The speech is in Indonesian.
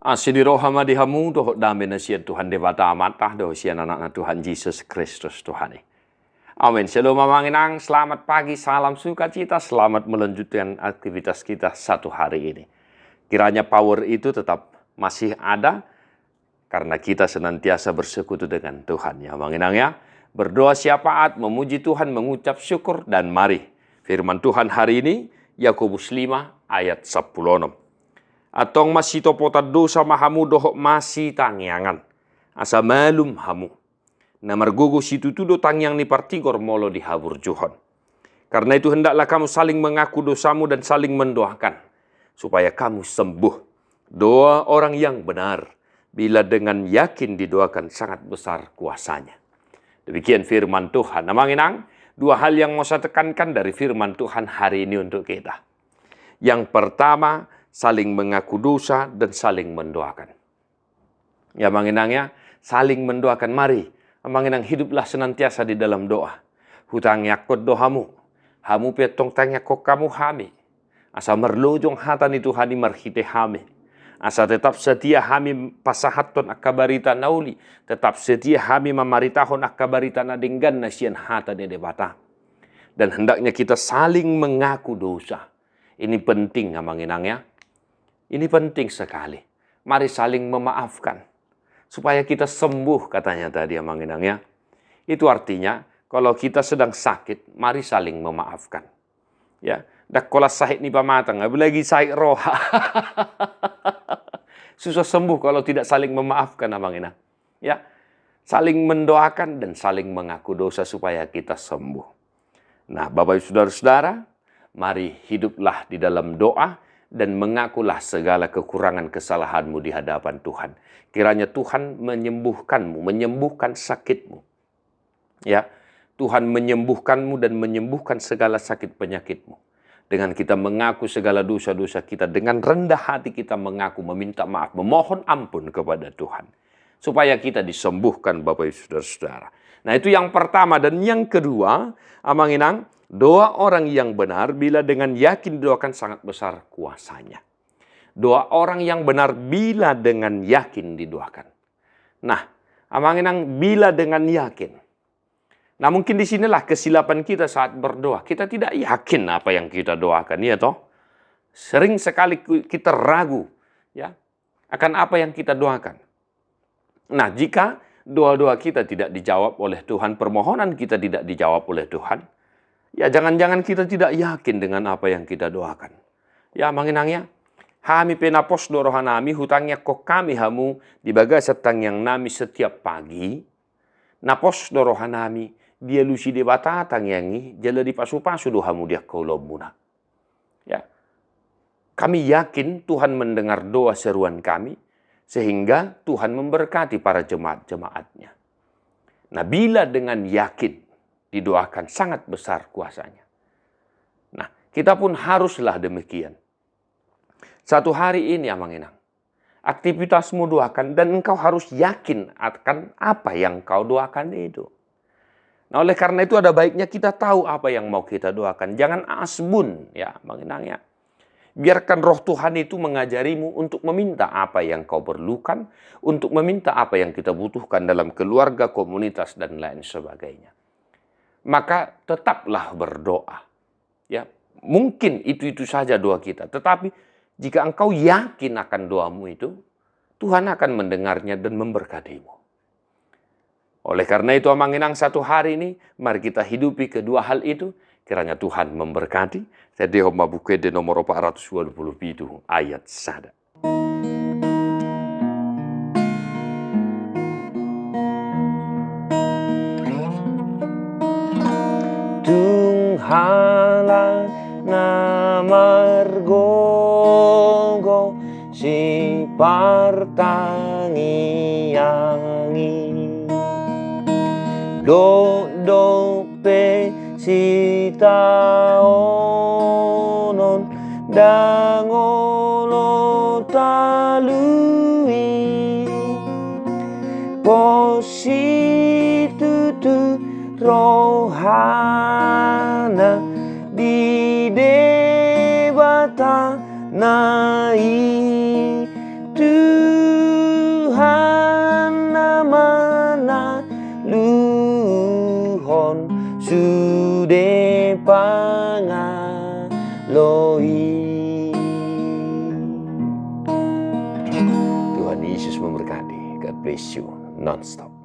Asidi rohama dihamu doh dame nasiat Tuhan dewata amatah doh sian anak Tuhan Yesus Kristus Tuhan. Amin. Shalom mamanginang, selamat pagi, salam sukacita, selamat melanjutkan aktivitas kita satu hari ini. Kiranya power itu tetap masih ada karena kita senantiasa bersekutu dengan Tuhan ya mamanginang ya. Berdoa syafaat, memuji Tuhan, mengucap syukur dan mari. Firman Tuhan hari ini Yakobus 5 ayat 16. Atong masih topota dosa mahamu dohok masih tangyangan. Asa malum hamu. Namar gugu situ tudo tangyang ni partigor molo di habur Juhon. Karena itu hendaklah kamu saling mengaku dosamu dan saling mendoakan. Supaya kamu sembuh. Doa orang yang benar. Bila dengan yakin didoakan sangat besar kuasanya. Demikian firman Tuhan. Namanginang, dua hal yang mau saya tekankan dari firman Tuhan hari ini untuk kita. Yang pertama, saling mengaku dosa dan saling mendoakan. Ya manginangnya, saling mendoakan. Mari, manginang hiduplah senantiasa di dalam doa. Hutang yakot dohamu, hamu petong tang yakok kamu hami. Asa merlojong hatan itu hani marhite hami. Asa tetap setia hami pasahaton akabarita nauli. Tetap setia hami mamaritahon akabarita nadenggan nasian hata de debata. Dan hendaknya kita saling mengaku dosa. Ini penting manginangnya. Ini penting sekali. Mari saling memaafkan. Supaya kita sembuh katanya tadi ya manginang ya. Itu artinya kalau kita sedang sakit, mari saling memaafkan. Ya, dak kola sakit ni pamatang, lagi sakit roh. Susah sembuh kalau tidak saling memaafkan manginang. Ya, saling mendoakan dan saling mengaku dosa supaya kita sembuh. Nah, Bapak Ibu Saudara-saudara, mari hiduplah di dalam doa. Dan mengakulah segala kekurangan kesalahanmu di hadapan Tuhan. Kiranya Tuhan menyembuhkanmu, menyembuhkan sakitmu. Ya, Tuhan menyembuhkanmu dan menyembuhkan segala sakit penyakitmu. Dengan kita mengaku segala dosa-dosa kita, dengan rendah hati kita mengaku, meminta maaf, memohon ampun kepada Tuhan. Supaya kita disembuhkan Bapak Ibu Saudara-saudara. Nah itu yang pertama. Dan yang kedua, amanginang, doa orang yang benar bila dengan yakin didoakan sangat besar kuasanya. Doa orang yang benar bila dengan yakin didoakan. Nah, amanginang bila dengan yakin. Nah, mungkin di sinilah kesilapan kita saat berdoa. Kita tidak yakin apa yang kita doakan, ya toh? Sering sekali kita ragu ya akan apa yang kita doakan. Nah, jika doa-doa kita tidak dijawab oleh Tuhan, permohonan kita tidak dijawab oleh Tuhan, ya jangan-jangan kita tidak yakin dengan apa yang kita doakan. Ya manginangnya, hami penapos dorohanami hutangnya kok kami hamu dibaga setang yang nami setiap pagi. Napos dorohanami dia lusi de batatang yangi jala di pasu-pasu dohamu dia kolomuna. Ya. Kami yakin Tuhan mendengar doa seruan kami sehingga Tuhan memberkati para jemaat-jemaatnya. Nah, bila dengan yakin didoakan sangat besar kuasanya. Nah, kita pun haruslah demikian. Satu hari ini amanginang, aktivitasmu doakan dan engkau harus yakin akan apa yang kau doakan itu. Nah, oleh karena itu ada baiknya kita tahu apa yang mau kita doakan. Jangan asbun ya amanginangnya. Biarkan roh Tuhan itu mengajarimu untuk meminta apa yang kau perlukan, untuk meminta apa yang kita butuhkan dalam keluarga, komunitas, dan lain sebagainya. Maka tetaplah berdoa. Ya, mungkin itu saja doa kita. Tetapi jika engkau yakin akan doamu itu, Tuhan akan mendengarnya dan memberkatimu. Oleh karena itu amanginang satu hari ini, mari kita hidupi kedua hal itu. Kiranya Tuhan memberkati. Saya Homa Bukede nomor 427 ayat 1. Tunghala namargogo si partangiangi do pe si taonon dangolo talui positutu rohana di debata nai tu sude pangaloi. Tuhan Yesus memberkati. God bless you non-stop.